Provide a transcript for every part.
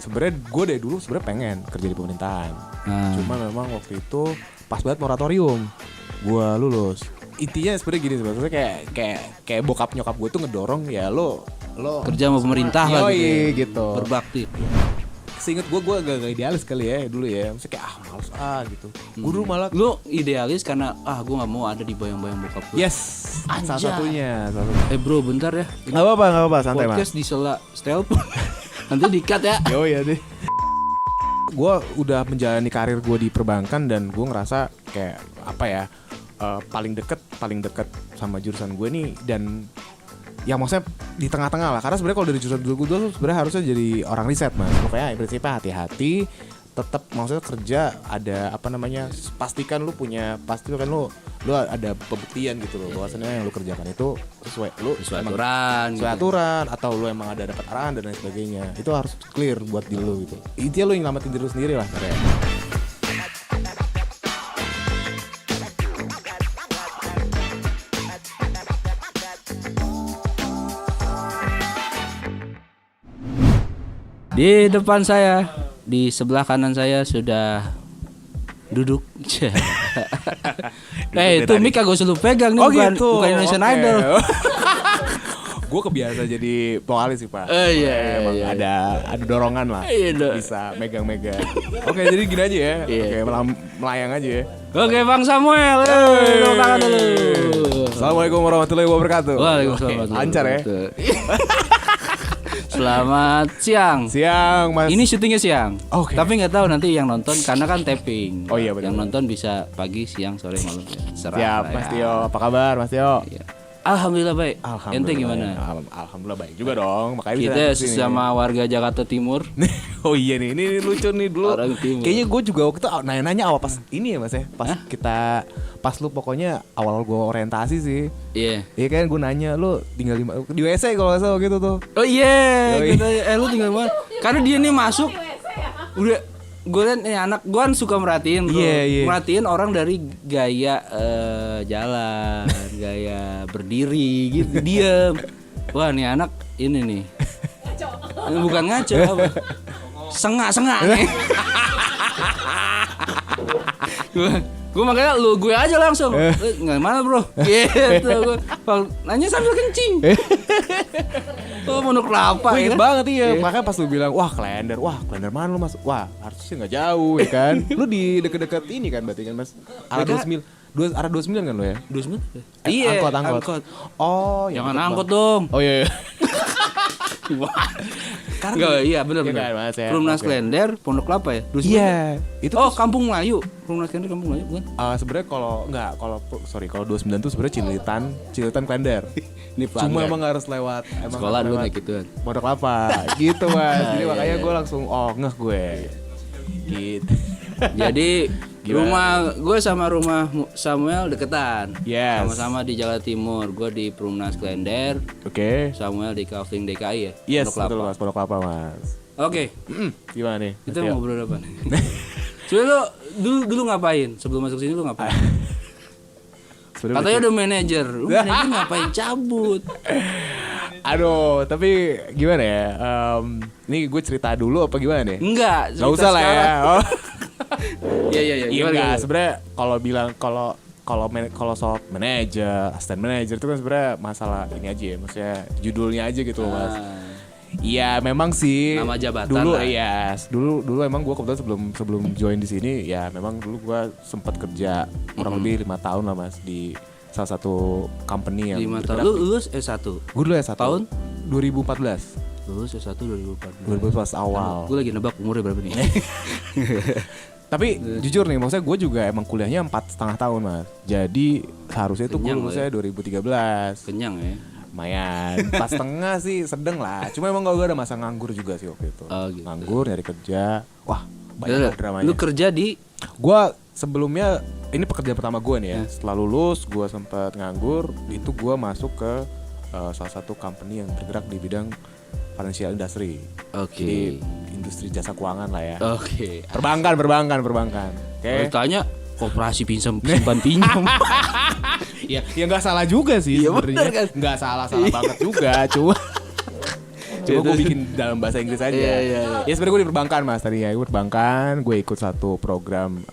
sebenarnya gue dari dulu sebenarnya pengen kerja di pemerintahan. Cuma memang waktu itu pas banget moratorium gue lulus. Intinya sebenarnya gini sebenarnya kayak bokap nyokap gue tuh ngedorong ya lo kerja sama pemerintah lah gitu. Berbakti. Seinget gue agak idealis kali ya dulu ya. Maksudnya kayak males gitu. Gue dulu malah lu idealis karena gue nggak mau ada di bayang-bayang bokap gue. yes. Salah satunya. Bro bentar ya. Nggak apa-apa santai mas. Podcast di sela stelpon. Nanti di-cut ya. Yo ya deh. Gue udah menjalani karir gue di perbankan dan gue ngerasa kayak apa ya, paling deket sama jurusan gue nih, dan ya maksudnya di tengah-tengah lah. Karena sebenarnya kalau dari jurusan dulu gue sebenarnya harusnya jadi orang riset mas. Pokoknya prinsipnya hati-hati, tetap maksudnya kerja ada apa namanya, pastikan lu ada pembuktian gitu loh bahwasannya yang lu kerjakan itu sesuai aturan atau lu emang ada dapat arahan dan lain sebagainya. Itu harus clear buat diri lu gitu. Intinya lu yang nyelamatin diri lu sendiri lah karya. Di depan saya, di sebelah kanan saya sudah duduk. Itu mic kagak usah lu pegang nih, bukan Indonesian Idol. Gue kebiasa jadi vokalis sih pak. Iya. Ada dorongan lah. Bisa megang-megang. Oke, jadi gini aja ya. Oke, melayang aja ya. Oke, Bang Samuel. Tangan dulu. Assalamualaikum warahmatullahi wabarakatuh. Waalaikumsalam. Lancar ya. Selamat siang. Siang mas. Ini syutingnya siang. Oke. Tapi nggak tahu nanti yang nonton karena kan tapping. Oh iya benar. Yang nonton bisa pagi, siang, sore, malam. Serah. Siap Mas Tio. Apa kabar Mas Tio? Iya. Alhamdulillah baik. Ente gimana? Alhamdulillah baik juga dong. Makanya kita sesama warga Jakarta Timur. Oh iya nih, ini lucu nih dulu. Kayaknya gue juga waktu itu nanya-nanya awal pas ini ya Mas ya. Pas lu pokoknya awal gue orientasi sih. Iya. Iya kan gue nanya lu tinggal di WC kalau nggak salah gitu tuh. Oh iya. Lu tinggal mana? Karena dia nih masuk. Udah gue kan anak gue kan suka merhatiin bro. Merhatiin orang dari gaya jalan, gaya berdiri gitu, diem. Wah nih anak ini nih. Bukan ngaco apa? Sengak nih. Gue makanya gue aja langsung nggak mana bro gitu. Gue nanya sambil kencing. Pondok Kelapa ya kan? Banget iya. Makanya pas lu bilang wah Klender mana lu mas? Wah harusnya nggak jauh ya kan. Lu di deket-deket ini kan berarti kan mas. Arah 29 kan lo ya? 29? Iya. Angkot. Oh jangan angkot dong. Oh iya. Enggak, iya benar. Perumnas Klender, Pondok Kelapa ya? Iya. Itu Kampung Melayu. Perumnas Klender Kampung Melayu bukan? Sebenarnya kalau 29 tuh sebenarnya Cilitan Klender. Cuma emang harus lewat sekolah dulu naik gitu kan. Pondok Kelapa gitu mas. Jadi makanya gue langsung ngeh gue. Gitu. Jadi rumah gue sama rumah Samuel deketan. Yes. Sama-sama di Jakarta Timur. Gue di Perumnas Klender. Oke. Samuel di Kalving DKI ya. Yes, betul mas, Pondok Kelapa mas. Oke. Gimana nih? Kita ngobrol apa nih? Coba lu dulu ngapain? Sebelum masuk sini lu ngapain? Katanya udah manajer. Lu manajer ngapain cabut? Aduh, tapi gimana ya? Ini gue cerita dulu apa gimana nih? Enggak usah lah ya. Oh. Iya. Enggak, sebenarnya kalau soal manajer, asisten manajer itu kan sebenarnya masalah ini aja ya, maksudnya judulnya aja gitu loh mas. Iya memang sih. Nama jabatan dulu lah. Yes. Dulu emang gue kebetulan sebelum join di sini ya memang dulu gue sempat kerja kurang lebih 5 tahun lah mas di salah satu company yang 5 tahun. Lu lulus S1? Gue dulu S1 tahun 2014. Lulus S1 2014 awal. Gue lagi nebak umurnya berapa nih. Tapi jujur nih, maksudnya gue juga emang kuliahnya 4,5 tahun mas. Jadi seharusnya itu gue lulusnya 2013. Kenyang ya. Lumayan, 4,5 sih sedeng lah. Cuma emang gue ada masa nganggur juga sih waktu itu. Gitu. Nganggur, nyari kerja. Wah banyak dramanya. Lu kerja di? Gue sebelumnya, ini pekerjaan pertama gue nih ya. Setelah lulus gue sempat nganggur. Itu gue masuk ke salah satu company yang bergerak di bidang financial industry. Jadi industri jasa keuangan lah ya. Perbankan. Kalau tanya koperasi simpan pinjam. Ya nggak salah juga sih sebenarnya. Kan? Nggak salah banget juga, cuma Cuma gue bikin dalam bahasa Inggris aja. Ya sebenarnya gue di perbankan mas tadi ya. Gue perbankan, gue ikut satu program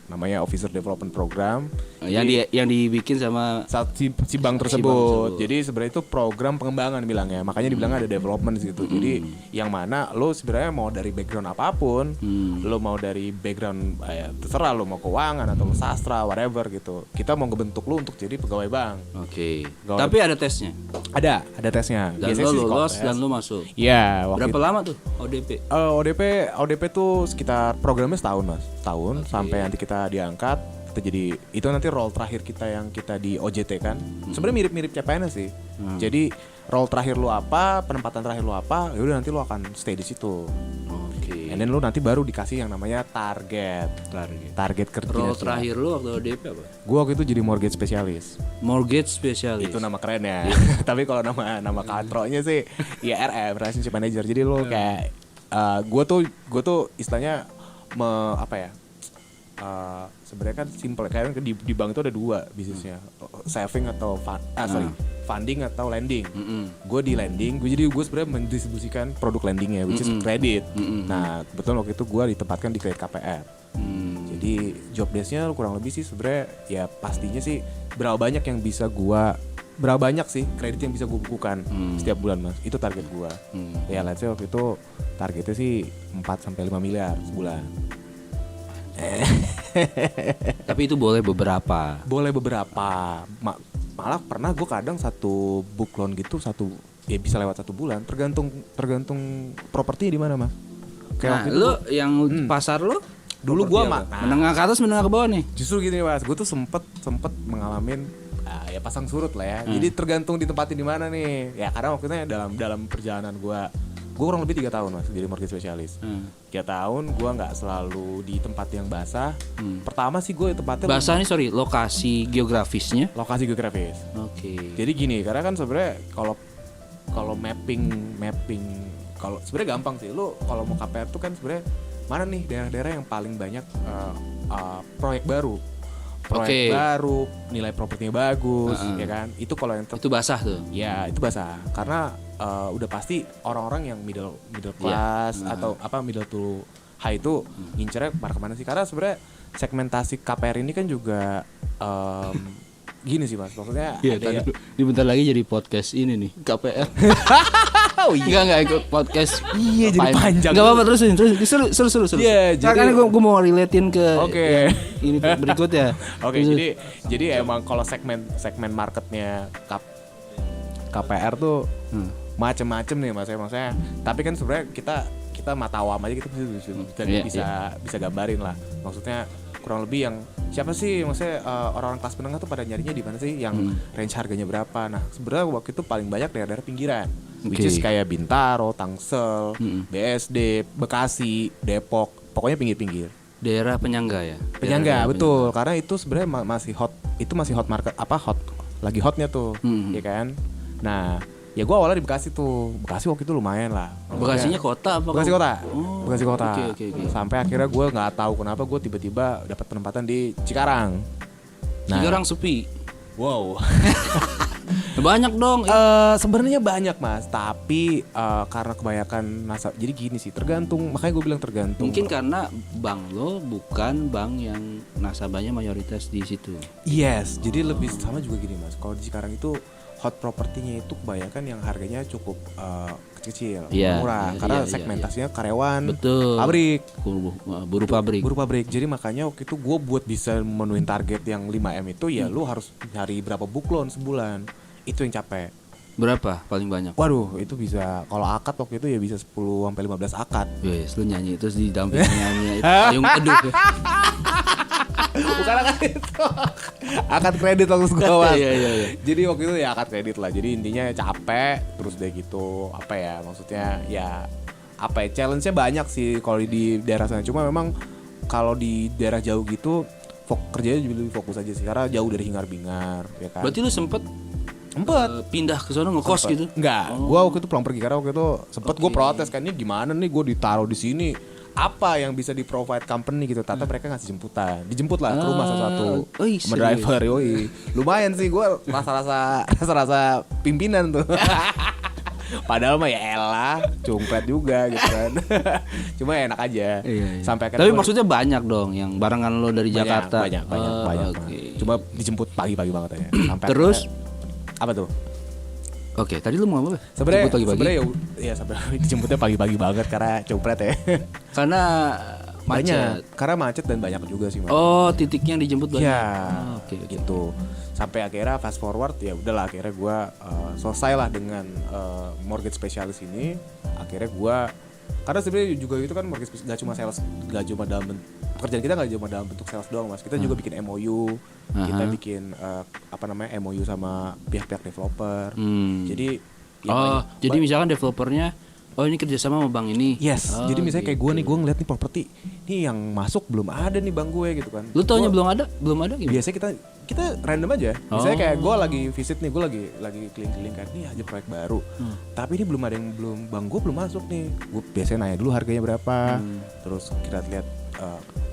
namanya Officer Development Program. Yang dibikin sama si bank tersebut. Jadi sebenarnya itu program pengembangan bilangnya. Makanya dibilang ada development gitu. Jadi yang mana lo sebenarnya mau dari background apapun, lo mau dari background terserah lo mau keuangan atau lo sastra whatever gitu. Kita mau ngebentuk lo untuk jadi pegawai bank. Oke. Tapi ada tesnya. Ada tesnya. Dan biasanya lo lolos dan lo masuk. Iya. Berapa lama tuh ODP? ODP tuh sekitar programnya setahun mas. Setahun sampai nanti kita diangkat. Jadi itu nanti role terakhir kita yang kita di OJT kan. Sebenarnya mirip-mirip CPNS sih. Jadi role terakhir lu apa, penempatan terakhir lu apa, yaudah nanti lu akan stay di situ. Oke. And then lu nanti baru dikasih yang namanya target kerja. Role terakhir lu waktu ODP apa? Gua waktu itu jadi mortgage specialist. Mortgage specialist. Itu nama kerennya. Tapi kalau nama katronya sih ya RM, relationship manager. Jadi lu kayak gua tuh istilahnya sebenarnya kan simple kayak di bank itu ada dua bisnisnya, saving atau funding atau lending. Gue di lending, gue sebenarnya mendistribusikan produk lendingnya, which is kredit. Nah kebetulan waktu itu gue ditempatkan di kredit KPR. Jadi job desk-nya kurang lebih sih sebenarnya ya pastinya sih berapa banyak sih kredit yang bisa gue bukukan setiap bulan mas. Itu target gue. Ya let's say waktu itu targetnya sih 4-5 miliar sebulan. Tapi itu boleh beberapa. Malah pernah gue kadang satu book loan gitu ya bisa lewat 1 bulan tergantung propertinya di mana mas. Kayak lu yang pasar lu dulu gue menengah ke atas menengah ke bawah nih. Justru gini mas, gue tuh sempet mengalamin ya pasang surut lah ya. Jadi tergantung ditempatin di mana nih. Ya karena waktu itu dalam perjalanan gue kurang lebih 3 tahun mas jadi mortgage specialist. 3 tahun gue nggak selalu di tempat yang basah. Pertama sih gue tempatnya basah nih lokasi geografis. Oke. Jadi gini, karena kan sebenarnya kalau mapping kalau sebenarnya gampang sih. Lu kalau mau KPR tuh kan sebenarnya mana nih daerah-daerah yang paling banyak proyek baru, nilai propertinya bagus, ya kan? Itu kalau yang itu basah tuh. Ya itu basah karena udah pasti orang-orang yang middle class atau middle to high itu ngincernya kemana sih? Karena sebenarnya segmentasi KPR ini kan juga gini sih mas, maksudnya ada ini bentar lagi jadi podcast ini nih KPR. Enggak ikut podcast. Iya jadi panjang. Enggak apa-apa terusin seru. Iya, karena gue mau relatein ke ini berikutnya. Jadi emang kalau segmen marketnya KPR tuh macem-macem nih mas, maksudnya. Tapi kan sebenarnya kita mata awam aja bisa gambarin lah. Maksudnya kurang lebih yang siapa sih maksudnya orang-orang kelas menengah tuh pada nyarinya di mana sih yang range harganya berapa. Nah sebenarnya waktu itu paling banyak daerah-daerah pinggiran, which is kayak Bintaro, Tangsel, BSD, Bekasi, Depok, pokoknya pinggir-pinggir. Daerah penyangga ya. Penyangga betul, karena itu sebenarnya masih hot market, lagi hotnya tuh, ya kan. Nah ya gue awalnya di Bekasi waktu itu lumayan lah. Bekasinya kota apa? Bekasi kota. Bekasi kota. Okay. Sampai akhirnya gue nggak tahu kenapa gue tiba-tiba dapat penempatan di Cikarang. Cikarang sepi. Wow. Banyak dong. Sebenarnya banyak mas, tapi karena kebanyakan jadi gini sih, tergantung. Makanya gue bilang tergantung. Mungkin karena bank lo bukan bank yang nasabahnya mayoritas di situ. Yes, jadi lebih sama juga gini mas. Kalau di Cikarang itu hot propertinya itu kebanyakan yang harganya cukup kecil, murah, karena segmentasinya karyawan, pabrik, buruh pabrik. Jadi makanya waktu itu gue buat bisa memenuhi target yang 5M itu ya lu harus cari berapa book loan sebulan. Itu yang capek. Berapa paling banyak? Waduh, itu bisa kalau akad waktu itu ya bisa 10-15 akad. Wes, lu nyanyi terus didampingin nyanyi itu payung teduh. Bukan akad itu. Akad kredit waktu sekolah. Iya. Jadi waktu itu ya akad kredit lah. Jadi intinya capek terus deh gitu. Maksudnya challenge-nya banyak sih kalau di daerah sana. Cuma memang kalau di daerah jauh gitu kerjanya lebih fokus aja sih karena jauh dari hingar-bingar ya kan. Berarti lu sempet pindah ke sana ngekos gitu? Enggak, gue waktu itu pulang pergi karena waktu itu sempet gue protes kan, ini gimana nih gue ditaruh di sini, apa yang bisa di provide company gitu. Tata mereka ngasih dijemput lah ke rumah satu sama driver. Lumayan sih gue rasa pimpinan tuh. Padahal mah ya elah, cumpet juga gitu kan. Cuma enak aja. Iya. Sampai Tapi maksudnya banyak dong yang barengan lo dari Jakarta. Banyak. Okay. Cuma dijemput pagi-pagi banget aja. Sampai Terus apa tuh? Oke, tadi lu mau apa? Sebenarnya Jemput pagi-pagi. ya sebenarnya dijemputnya pagi-pagi banget karena cumpret ya. Karena Banyak, macet. karena macet dan banyak juga sih. Oh, titiknya dijemput banyak. Ya, Oke. gitu. Sampai akhirnya fast forward ya udahlah akhirnya gue selesai lah dengan mortgage specialist ini. Akhirnya gue karena sebenarnya juga itu kan mortgage gak cuma sales, gak cuma dalam pekerjaan kita gak cuma dalam bentuk sales doang mas. Kita juga bikin MOU, kita bikin MOU sama pihak-pihak developer. Jadi jadi misalkan developernya ini kerjasama sama bank ini. yes. Jadi misalnya kayak gue nih, gue ngeliat nih properti nih yang masuk belum ada nih bang gue gitu kan. Lu taunya belum ada gimana? Biasanya kita random aja. Misalnya kayak gue lagi visit nih, gue lagi keliling-keliling kan, nih aja proyek baru. Tapi ini belum ada yang bang gue belum masuk nih. Gue biasanya nanya dulu harganya berapa. Terus kita lihat,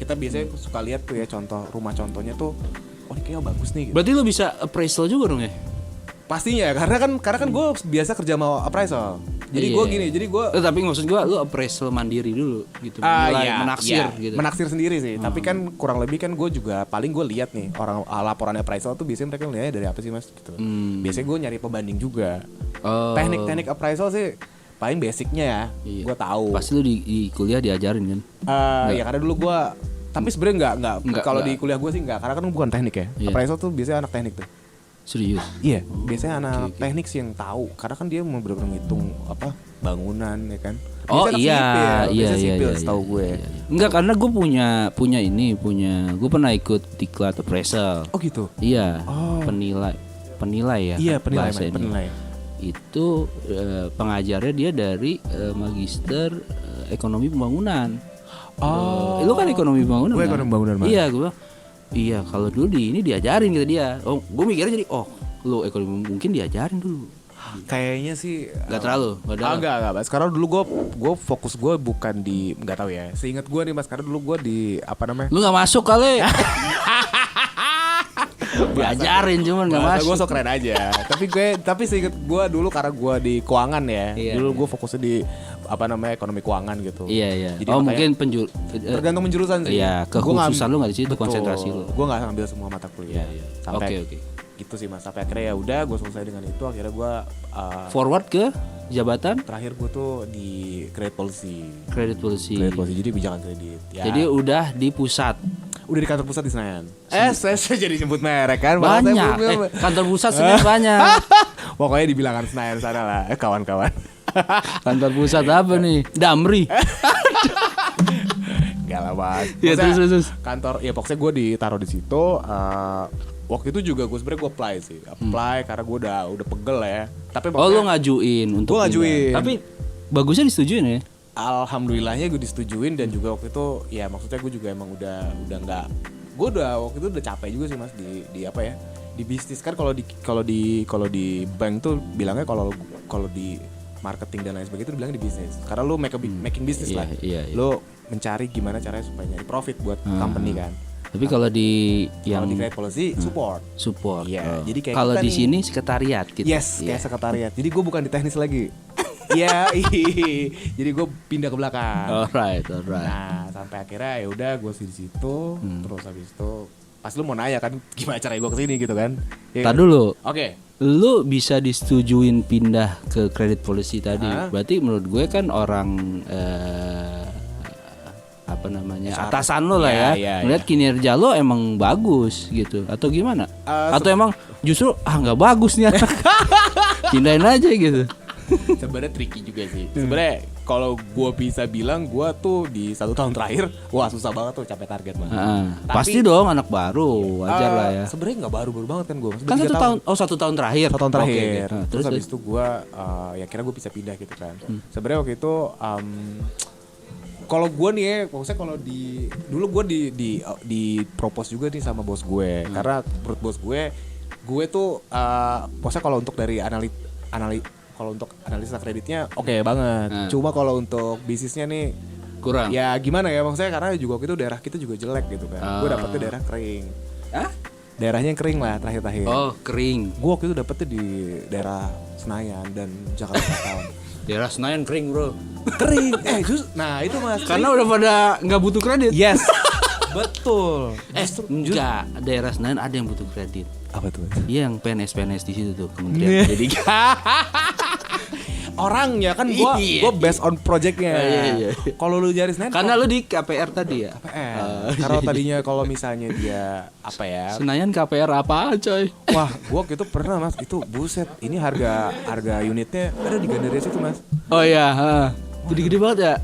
kita biasanya suka lihat tuh ya contoh rumah contohnya tuh, oh ini kayaknya bagus nih. Gitu. Berarti lu bisa appraisal juga dong ya? Pastinya, karena kan gue biasa kerja sama appraisal. Jadi gue gini, tapi maksud gue lu appraisal mandiri dulu gitu, mulai menaksir gitu. Menaksir sendiri sih, tapi kan kurang lebih kan gue juga paling gue lihat nih orang laporan appraisal tuh biasanya mereka lihatnya dari apa sih mas gitu. Biasanya gue nyari pembanding juga. Teknik-teknik appraisal sih paling basicnya ya, gue tahu. Pasti lu di kuliah diajarin kan? Ya karena dulu gue, tapi sebenarnya nggak kalau di kuliah gue sih nggak, karena kan bukan teknik ya. Appraisal tuh biasanya anak teknik tuh. Serius? Iya, biasanya anak teknik sih yang tahu, karena kan dia mau benar-benar ngitung apa bangunan ya kan. Biasanya sipil, setahu gue. Enggak, karena gue punya gue pernah ikut diklat appraisal. Oh gitu. Iya. Penilai ya. Iya, penilai. Itu pengajarnya dia dari magister ekonomi pembangunan. Lu kan ekonomi pembangunan. Gue ekonomi pembangunan. Iya, gue bilang, iya, kalau dulu ini diajarin gitu dia. Oh, gue mikirnya jadi, lu ekonomi mungkin diajarin dulu. Kayaknya sih nggak terlalu. Enggak. Sekarang dulu gue fokus gue bukan di, nggak tahu ya. Seingat gue nih mas, karena dulu gue di apa namanya? Lu nggak masuk kali. Diajarin cuman nggak masuk. Gue sok keren aja. tapi seingat gue dulu karena gue di keuangan ya. Dulu gue fokusnya di apa namanya ekonomi keuangan gitu. Iya. Jadi mungkin tergantung penjurusan sih. Iya, kekhususan lu nggak di situ, konsentrasi lu. Gue nggak ngambil semua mata kuliah. Iya. Sampai Oke. gitu sih mas. Sampai akhirnya ya udah gue selesai dengan itu. Akhirnya gue forward ke jabatan. Terakhir gue tuh di credit policy. Credit policy. Jadi kebijakan kredit. Ya. Jadi udah di pusat. Udah di kantor pusat di Senayan. Saya jadi nyebut merek kan. Banyak. Kantor pusat Senayan banyak. Pokoknya dibilangkan Senayan sana lah, kawan-kawan. Kantor pusat apa nih? Damri. Gak lah mas. Ya, terus. Kantor, ya pokoknya gue ditaruh di situ. Waktu itu juga gue sebenarnya gue apply karena gue udah pegel ya. Tapi lu ngajuin untuk. Gue ngajuin. Tapi bagusnya disetujuin ya. Alhamdulillahnya gue disetujuin, dan juga waktu itu ya maksudnya gue juga emang udah nggak, gue waktu itu udah capek juga sih mas di apa ya, di bisnis kan. Kalau di bank tuh bilangnya kalau di marketing dan lain sebagainya itu bilangnya di bisnis, karena lo making business lah. Lo mencari gimana caranya supaya nyari profit buat company kan. Tapi kalau di yang di credit policy support. Iya. Jadi kayak kalau di sini sekretariat gitu. Yes, kayak sekretariat. Jadi gue bukan di teknis lagi. Iya, jadi gue pindah ke belakang. Alright. Nah, sampai akhirnya ya udah gue di situ. Terus habis itu, pas lu mau nanya kan gimana caranya gue kesini gitu kan? Tar dulu. Oke. Lu bisa disetujuin pindah ke credit policy tadi. Berarti menurut gue kan orang atasan lo lah ya. Melihat kinerja lo emang bagus gitu atau gimana? Atau emang justru nggak bagus nih anak. Pindahin aja gitu. Sebenarnya tricky juga sih. Sebenarnya kalau gue bisa bilang gue tuh di 1 tahun terakhir, wah susah banget tuh capai target mah. Pasti dong anak baru, wajar lah ya. Sebenarnya nggak baru banget kan gue. Kan 1 tahun. Oh 1 tahun terakhir. 1 tahun terakhir. Okay. Terus habis itu gue ya kira gue bisa pindah gitu kan. Sebenarnya waktu itu kalau gue nih ya, maksudnya kalau dulu gue di propose juga nih sama bos gue, karena menurut bos gue tuh maksudnya kalau untuk dari kalau untuk analisa kreditnya oke banget. Cuma kalau untuk bisnisnya nih kurang. Ya gimana ya, maksudnya karena juga waktu itu daerah kita juga jelek gitu kan. Gue dapetnya daerah kering. daerahnya yang kering lah terakhir-terakhir. Oh, kering. Gue waktu itu dapetnya di daerah Senayan dan Jakarta Selatan. Daerah Senayan kering, Bro. Kering. Nah itu mas. Karena udah pada nggak butuh kredit. Yes. Betul. Enggak, daerah Senayan ada yang butuh kredit. Apa tuh? Iya, yang PNS di situ tuh, Kementerian Pendidikan. Orangnya kan gua based on projectnya. Iya. Kalau lu nyari Senayan, Karena lu di KPR tadi ya. karena tadinya kalau misalnya dia apa ya? Senayan KPR apaan, coy? Wah, gua waktu itu pernah mas, itu buset. Ini harga unitnya ada di Gandaria situ mas. Oh iya, gede-gede banget ya.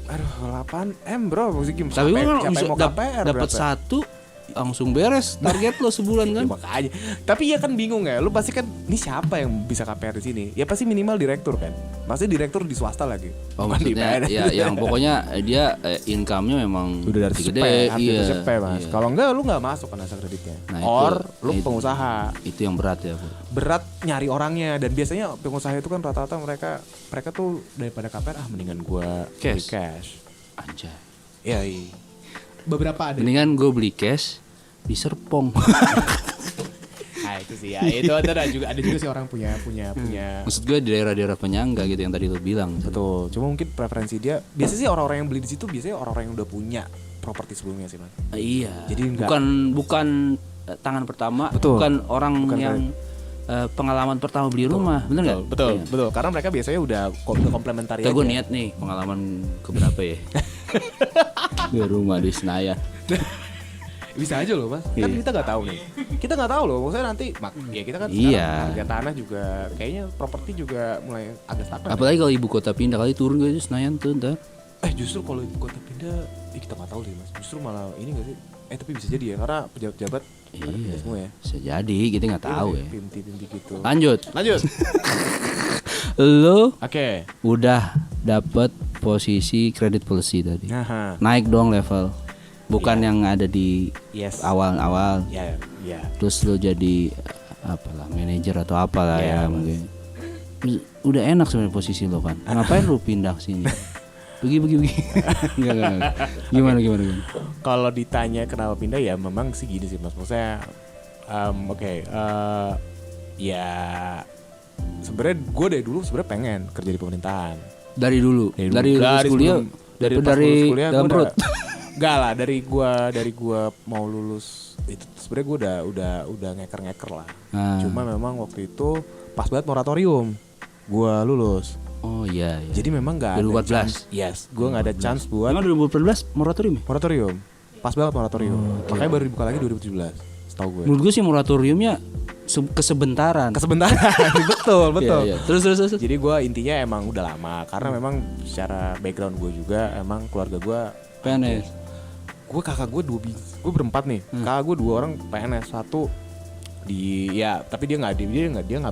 8M bro, maksudnya Tapi kan bisa mau KPR dapat satu langsung beres target lo sebulan kan. Ya, makanya. Tapi ya kan bingung ya. Lu pasti kan ini siapa yang bisa KPR di sini? Ya pasti minimal direktur kan. Maksudnya direktur di swasta lagi. Oh maksudnya ya yang pokoknya dia income-nya memang udah dari gede. Iya. Mas. Kalau enggak lu enggak masuk kan asal kreditnya. Nah, lu pengusaha. Itu yang berat ya, Bu. Berat nyari orangnya dan biasanya pengusaha itu kan rata-rata mereka tuh daripada KPR mendingan gua beli cash. Anjay. Iya. Beberapa ada. Mendingan gue beli cash di Serpong. Nah itu sih ya. Itu ada juga sih orang punya. Maksud gue di daerah-daerah penyangga gitu yang tadi lo bilang. Betul. Cuma mungkin preferensi dia. Biasanya sih orang-orang yang beli di situ biasanya orang-orang yang udah punya properti sebelumnya sih mas. Iya. Jadi bukan tangan pertama. Betul. Bukan orang yang pengalaman pertama beli rumah, bener nggak? Betul. Karena mereka biasanya udah komplementari aja. Gue niat nih pengalaman keberapa ya? Di rumah di Senayan. Bisa aja loh mas. Kan kita nggak tahu nih. Kita nggak tahu loh. Maksudnya nanti ya kita kan harga tanah juga kayaknya properti juga mulai agak stagnan. Apalagi kalau ibu kota pindah kali turun gak sih Senayan tuh ntar. Justru kalau ibu kota pindah kita nggak tahu deh mas. Justru malah ini nggak sih? Tapi bisa jadi ya karena pejabat-pejabat semua ya. Bisa jadi kita nggak tahu ya. Pinti gitu. Lanjut. Lo udah dapet posisi credit policy tadi. Naik dong level. Bukan yang ada di awal-awal. Iya. Terus lo jadi apalah manajer atau apalah ya mungkin. Udah enak sebenarnya posisi lo kan. Ngapain lo pindah ke sini? Pergi. Enggak. Gimana? Kalau ditanya kenapa pindah ya memang sih gini sih mas. Maksudnya ya sebenarnya gue dari dulu sebenarnya pengen kerja di pemerintahan. Dari dulu. Dari kuliah. Dari kuliah dalam perut. Enggak lah, dari gua mau lulus itu sebenarnya gua udah ngeker lah. Cuma memang waktu itu pas banget moratorium gua lulus. Oh iya. Jadi memang enggak ada 2014. chance. Yes, gua enggak ada chance buat. Emang 2014 moratorium ya? Moratorium. Pas banget moratorium. Makanya baru dibuka lagi 2017. Setahu gue. Menurut gue sih moratoriumnya kesebentaran. betul. Iya. Terus. Jadi gue intinya emang udah lama karena memang secara background gue juga emang keluarga gue PNS. Gue kakak gue gue berempat nih. Kakak gue 2 orang PNS, satu tapi dia nggak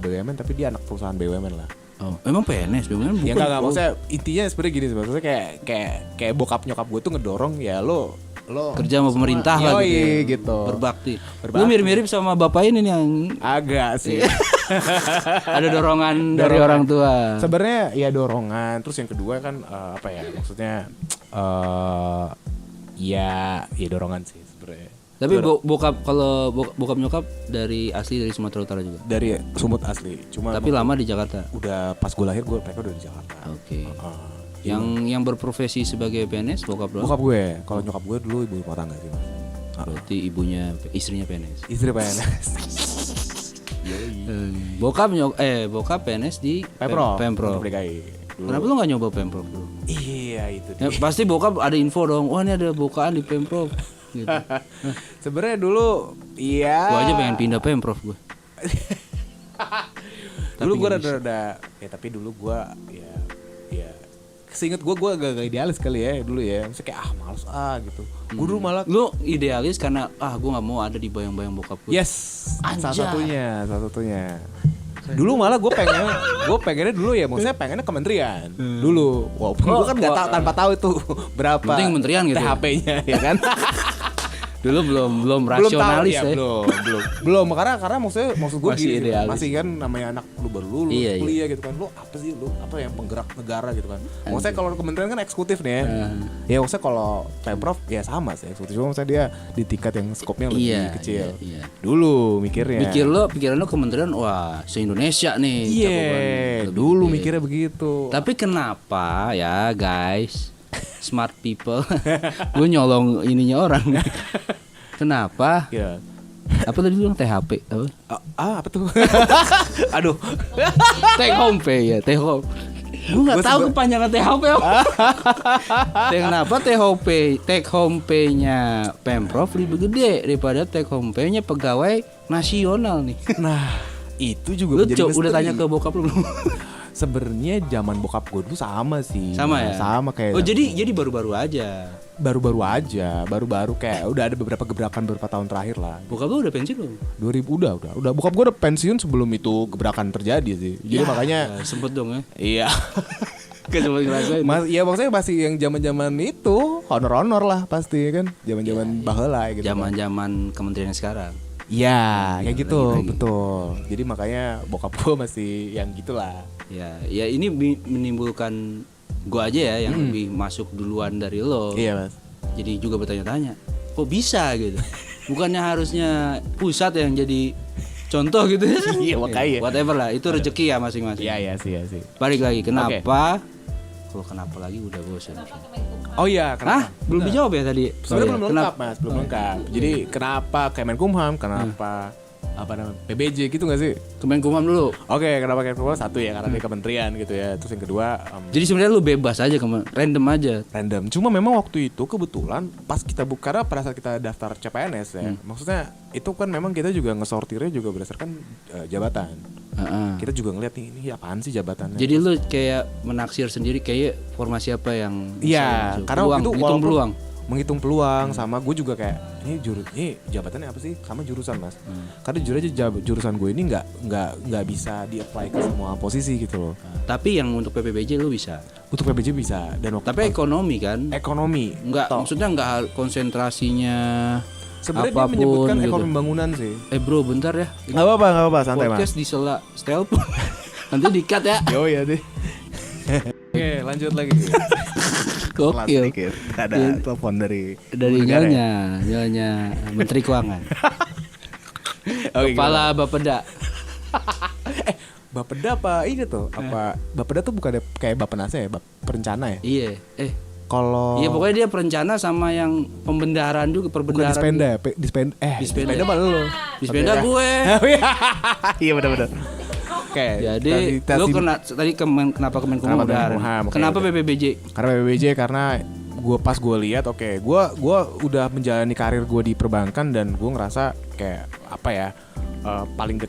BUMN tapi dia anak perusahaan BUMN lah. Oh, emang PNS BUMN bukan? Ya enggak maksudnya intinya sebenarnya gini sih, maksudnya kayak bokap nyokap gue tuh ngedorong ya lo kerja sama pemerintah lah gitu. Berbakti. Lu mirip-mirip sama bapak ini nih yang agak sih. Ada dorongan dari orang tua. Sebenarnya ya dorongan. Terus yang kedua kan maksudnya ya dorongan sih sebenarnya. Tapi bokap nyokap asli dari Sumatera Utara juga. Dari Sumut asli. Tapi lama di Jakarta. Udah pas gue lahir mereka udah di Jakarta. Oke. Yang berprofesi sebagai PNS bokap lo? Bokap gue. Kalau nyokap gue dulu ibu rumah tangga sih mas. Berarti istrinya PNS. Istri PNS. Bokap PNS di Pemprov DKI. Kenapa lu nggak nyoba Pemprov dulu? Iya itu. Pasti bokap ada info dong. Wah ini ada bukaan di Pemprov. Gitu. Sebenarnya dulu Gue aja pengen pindah Pemprov gue. Dulu gue rada tapi dulu gue ya seinget gue agak idealis kali ya dulu ya. Maksudnya kayak males gitu. Gue dulu malah. Lu idealis karena gue nggak mau ada di bayang-bayang bokap gue. Yes. Salah satunya. Dulu malah gue pengennya dulu ya, maksudnya pengennya kementerian dulu. Walaupun gue kan nggak tanpa tahu itu berapa. Penting kementerian gitu. THP-nya ya kan. Dulu belum belum tahu rasionalis ya, ya. belum karena maksud gue Masih gini, idealis. masih kan namanya anak lu baru lulus Iya, kuliah gitu kan, lu apa sih, lu apa yang penggerak negara gitu kan. Maksudnya kalau kementerian kan eksekutif nih ya, ya maksudnya kalau pemprov ya sama sih eksekutif, cuma maksudnya dia di tingkat yang skopnya lebih kecil. Iya. Dulu mikirnya Pikiran lo kementerian wah se-Indonesia nih. iya, cakupan dulu lebih gede. mikirnya begitu. Tapi kenapa ya guys, smart people, gue nyolong ininya orang. Kenapa? Ya. Apa tadi bilang THP? Apa? Apa tuh? Aduh. Take home pay ya, take home. Gue nggak tahu kepanjangan THP apa. Kenapa take home pay-nya Pemprov lebih gede daripada take home pay-nya pegawai nasional nih? Nah, itu juga Lu menjadi udah misteri. tanya ke bokap lu belum? Sebenarnya zaman bokap gue dulu sama sih. Sama ya? Sama kayak. Oh jadi baru-baru aja. Baru-baru kayak udah ada beberapa gebrakan beberapa tahun terakhir lah. Bokap lu udah pensiun belum? 2000 udah bokap gue udah pensiun sebelum itu gebrakan terjadi sih. Jadi makanya Ya, sempet dong ya. iya. Gak sempet ngerasain. Ya maksudnya masih yang zaman-zaman itu honor-honor lah pasti kan. Zaman-zaman baheula gitu. Zaman-zaman kementerian sekarang. Iya, kayak gitu, lagi. betul. Jadi makanya bokap gue masih yang gitulah. Ya ini menimbulkan gua aja ya yang lebih masuk duluan dari lo. Iya, Mas. Jadi juga bertanya-tanya, kok bisa gitu? Bukannya harusnya pusat yang jadi contoh gitu ya? Iya, makanya. Whatever lah, itu rezeki ya masing-masing. Iya sih. Balik lagi, kenapa? Kalau kenapa lagi udah bosan. Oh iya, Hah? Belum dijawab ya tadi? Sebenarnya belum lengkap, Kenapa? Mas, belum lengkap. Jadi kenapa Kemenkumham, kenapa apa namanya PBJ gitu nggak sih? Kemenkumham dulu. Oke, kenapa Kemenkumham? Satu ya karena dia kementerian gitu ya. Terus yang kedua Jadi sebenarnya lu bebas aja, random aja. random. Cuma memang waktu itu kebetulan pas kita buka, karena pada saat kita daftar CPNS ya, maksudnya itu kan memang kita juga ngesortirnya juga berdasarkan jabatan. Kita juga ngeliat nih, ini apaan sih jabatannya. Jadi lu kayak menaksir sendiri kayak formasi apa yang iya, bisa masuk. karena Peluang, waktu itu hitung walaupun peluang. menghitung peluang sama gue juga kayak ini jabatannya apa sih sama jurusan, Mas. Karena jujur aja jurusan gue ini nggak bisa di-apply ke semua posisi gitu loh. Tapi yang untuk PPBJ lu bisa. Untuk PBJ bisa dan waktu Tapi ekonomi kan? ekonomi Enggak, maksudnya enggak konsentrasinya sebenarnya dia apapun menyebutkan gitu. ekonomi bangunan sih. Bro, bentar ya. Nggak apa-apa santai, Mas. Podcast di sela telepon. Nanti di-cut ya. Yo ya deh. Oke, lanjut lagi. Kelas Gokil. sedikit. Ada telepon dari negara ya? nyonya Menteri Keuangan. Oke, Kepala Bapeda. Bapeda apa ini tuh? Apa Bapeda tuh bukan kayak Bapenas ya, perencana ya? Iya. Kalau Iya pokoknya dia perencana sama yang pembendaharaan juga, bukan perbendaharaan. Dispenda, Dispenda Dispenda. apa lu? Dispenda Oke, gue. Iya benar-benar. Oke. Jadi lu tadi kenapa Kemenkumham Kenapa udah? Kemenkumham? Oke, Kenapa oke. PPBJ? Karena PBBJ karena gue lihat gue udah menjalani karir gue di perbankan dan gue ngerasa kayak apa ya, paling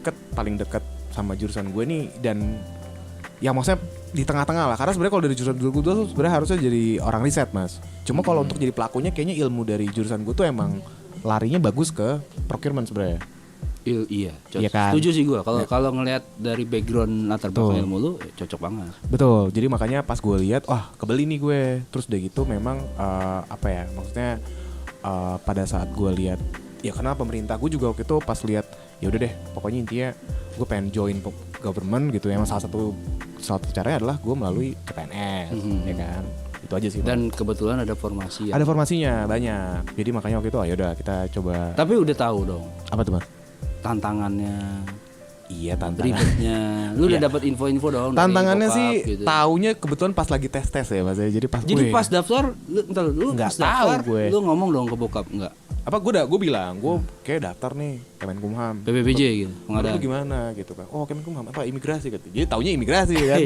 deket sama jurusan gue nih, dan ya maksudnya di tengah-tengah lah, karena sebenarnya kalau dari jurusan gue tuh sebenarnya harusnya jadi orang riset, Mas. Cuma kalau untuk jadi pelakunya kayaknya ilmu dari jurusan gue tuh emang larinya bagus ke procurement sebenarnya. Iya, Iya kan? setuju sih gue. Kalau ngelihat dari background latar belakang ilmu lu, cocok banget. Betul. Jadi makanya pas gue lihat, wah kebeli nih gue. Terus udah gitu memang apa ya? Maksudnya pada saat gue lihat, ya karena pemerintah, gue juga waktu itu pas lihat, ya udah deh, pokoknya intinya gue pengen join government gitu. Emang salah satu caranya adalah gue melalui CPNS, ya kan? Itu aja sih. Dan kebetulan ada formasi ya. Ada formasinya banyak. Jadi makanya waktu itu, ya udah kita coba. Tapi udah tahu dong Apa tuh, Mas? tantangannya, Iya, tantangan. ribetnya. Lu udah Iya. dapat info-info dong. dari Tantangannya bokap sih gitu. taunya kebetulan pas lagi tes ya, Mas. Jadi pas daftar, lu Nggak pas daftar, tahu gue. lu ngomong dong ke bokap enggak? apa gue bilang gue kayak daftar nih Kemenkumham. PPBJ gitu. Menurut lu gimana gitu kan? Oh, Kemenkumham apa imigrasi gitu. Jadi taunya imigrasi kan.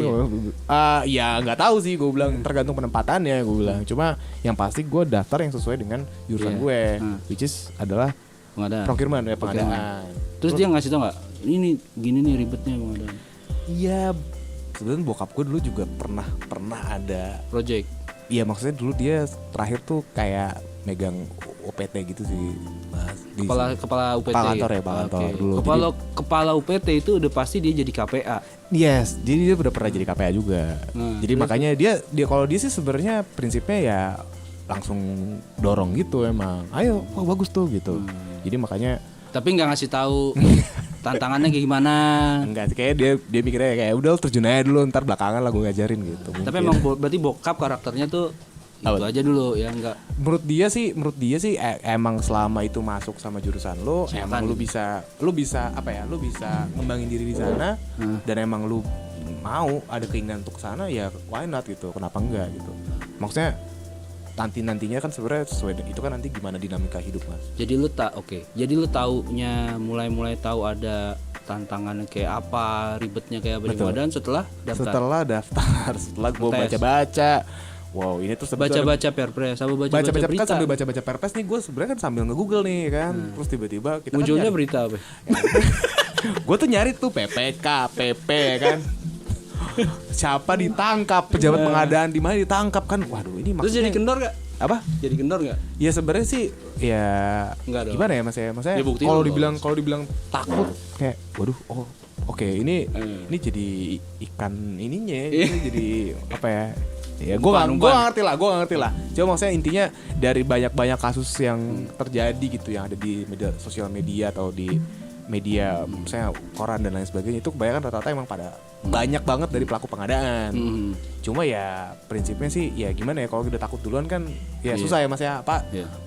Ya nggak tahu sih, gue bilang tergantung penempatannya, gue bilang. Cuma yang pasti gue daftar yang sesuai dengan jurusan Iya. gue, which is adalah Pengadaan. procurement ya, pengadaan. Terus dia ngasih tau nggak? Ini gini nih ribetnya pengadaan. Iya, sebenarnya bokap gue dulu juga pernah ada. Project. Iya, maksudnya dulu dia terakhir tuh kayak megang OPT gitu sih, Mas. Kepala UPT. Kepala kantor ya, kepala kantor Oke. dulu. Kepala UPT itu udah pasti dia jadi KPA. Yes, jadi dia udah pernah jadi KPA juga. Jadi makanya dia kalau dia sih sebenarnya prinsipnya ya langsung dorong gitu emang. Ayo, bagus tuh gitu. Jadi makanya Tapi nggak ngasih tahu tantangannya kayak gimana. enggak, kayak dia mikirnya kayak udah terjun aja dulu, ntar belakangan lah gue ngajarin gitu. Tapi Mungkin. emang berarti bokap karakternya tuh itu aja dulu ya, enggak. Menurut dia sih emang selama itu masuk sama jurusan lo, emang lu bisa apa ya, lu bisa ngembangin diri di sana dan emang lu mau ada keinginan untuk kesana ya why not gitu, kenapa enggak gitu. Maksudnya nantinya kan sebenarnya sesuai itu kan nanti gimana dinamika hidup mas. Jadi lu jadi lu taunya mulai tahu ada tantangannya kayak apa, ribetnya kayak apa dan setelah daftar. Setelah gue baca-baca, wow ini tuh baca-baca perpres, sama baca-baca berita. Kan sambil baca-baca perpres nih, gue sebenarnya kan sambil nge-google nih kan, terus tiba-tiba kita munculnya kan berita apa? Gue tuh nyari tuh PPK, PP kan. Siapa ditangkap, pejabat pengadaan di mana ditangkap kan. Waduh, ini maksudnya. Terus jadi kendor gak? Apa? Jadi kendor gak? Ya sebenarnya sih ya enggak dong. Gimana ya Mas ya? Maksudnya kalau dibilang takut kayak waduh, oke, ini jadi ikan ininya, ini jadi apa ya? Ya gue gak ngerti lah. Cuma maksudnya intinya dari banyak kasus yang terjadi gitu yang ada di media sosial media atau di media misalnya koran dan lain sebagainya, itu kebanyakan rata-rata emang pada banyak banget dari pelaku pengadaan. Cuma ya prinsipnya sih ya gimana ya, kalau udah takut duluan kan ya susah ya Mas ya.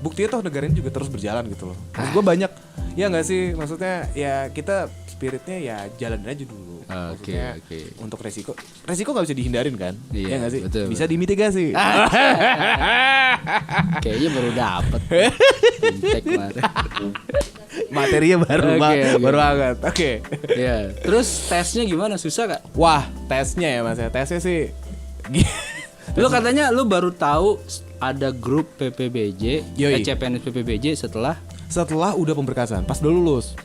Buktinya toh negara ini juga terus berjalan gitu loh. Maksud gue banyak ya nggak sih, maksudnya ya kita spiritnya ya jalanin aja dulu. Maksudnya untuk resiko nggak bisa dihindarin kan, ya nggak sih, betul. Bisa dimitigasi. Kayaknya baru dapet materinya baru banget. Ya. Terus tesnya gimana, susah gak? Wah, tesnya ya Mas ya, tesnya sih lu katanya lu baru tahu ada grup PPBJ, CPNS PPBJ setelah udah pemberkasan, pas udah lulus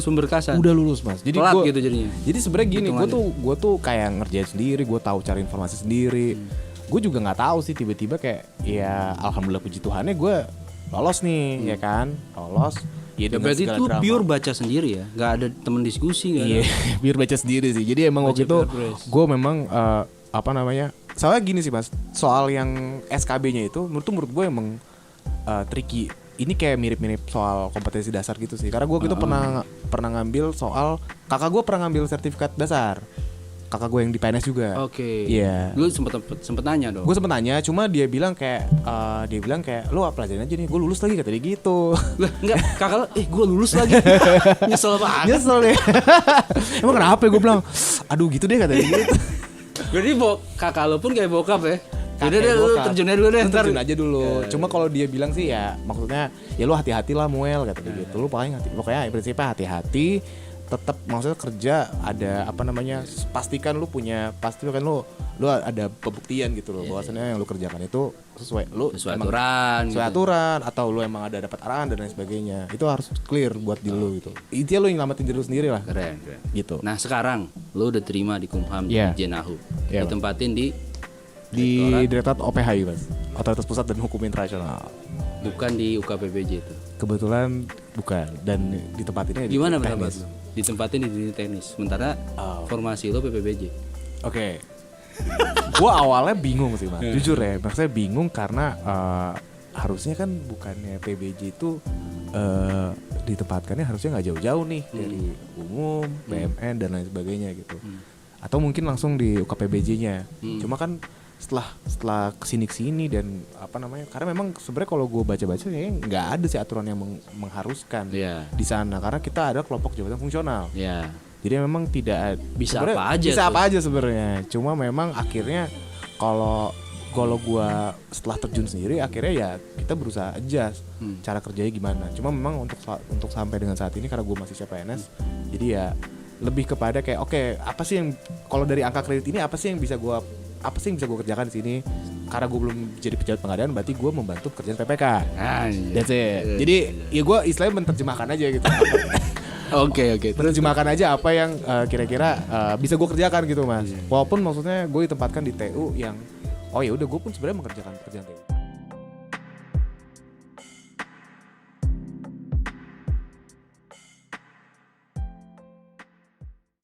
pemberkasan. Udah lulus Mas. Jadi telat gitu jadinya. Jadi sebenarnya gini, gue tuh kayak ngerjain sendiri, gue tahu cari informasi sendiri. Gue juga nggak tahu sih, tiba-tiba kayak ya alhamdulillah puji Tuhannya gue lolos nih, ya kan, lolos. Ya, berarti itu pure baca sendiri ya, nggak ada temen diskusi nggak? Iya, pure baca sendiri sih. Jadi emang waktu itu gue memang soalnya gini sih Mas, soal yang SKB-nya itu menurut gue emang tricky. Ini kayak mirip-mirip soal kompetensi dasar gitu sih. Karena gue gitu pernah ngambil soal, kakak gue pernah ngambil sertifikat dasar. Kakak gue yang di PNS juga. Iya. Lu sempet nanya dong. Gue sempet nanya, cuma dia bilang kayak lu pelajarin aja nih, gue lulus lagi, kata dia gitu. Lah enggak, kakak lu gue lulus lagi. Nyesel banget. Nyesel deh. Emang kenapa ya, gue bilang, aduh gitu deh, kata dia gitu. Jadi kakak lu pun kayak bokap ya. Jadi lu terjun aja dulu. Cuma kalau dia bilang sih ya maksudnya ya lu hati-hati lah Muel, kata dia gitu. Lu pokoknya prinsipnya hati-hati. Tetap maksudnya kerja ada apa namanya, pastikan lu ada pembuktian gitu loh, bahwasannya yang lu kerjakan itu sesuai aturan atau lu emang ada dapat arahan dan lain sebagainya. Itu harus clear buat diri lu gitu. Intinya lu yang ngamatin diri lu sendiri lah. Keren. Gitu. Nah sekarang lu udah terima di Kumham di Jenahu. Ditempatin di Direktorat OPHI Mas, Otoritas Pusat dan Hukum Internasional. Bukan di UKPBJ itu. Kebetulan bukan, dan ditempatinnya gimana pendapat lu? Ditempatin di teknis, sementara formasi lo PPBJ. Oke. Gua awalnya bingung sih Mas, jujur ya, maksudnya bingung karena harusnya kan bukannya PBJ itu ditempatkannya harusnya nggak jauh-jauh nih dari umum, BMN dan lain sebagainya gitu. Atau mungkin langsung di UKPBJ-nya. Cuma kan setelah kesini dan apa namanya, karena memang sebenarnya kalau gue baca-baca kayaknya nggak ada sih aturan yang mengharuskan di sana, karena kita ada kelompok jabatan fungsional. Jadi memang tidak bisa apa aja sebenarnya. Cuma memang akhirnya kalau gue setelah terjun sendiri, akhirnya ya kita berusaha adjust cara kerjanya gimana. Cuma memang untuk sampai dengan saat ini karena gue masih CPNS, jadi ya lebih kepada kayak apa sih yang kalau dari angka kredit ini apa sih yang bisa gue kerjakan di sini, karena gue belum jadi pejabat pengadaan, berarti gue membantu pekerjaan PPK. That's it. Jadi ya gue istilahnya menerjemahkan aja gitu. Oke. Menerjemahkan aja apa yang kira-kira bisa gue kerjakan gitu Mas. Walaupun maksudnya gue ditempatkan di TU yang ya udah gue pun sebenarnya mengerjakan pekerjaan TU.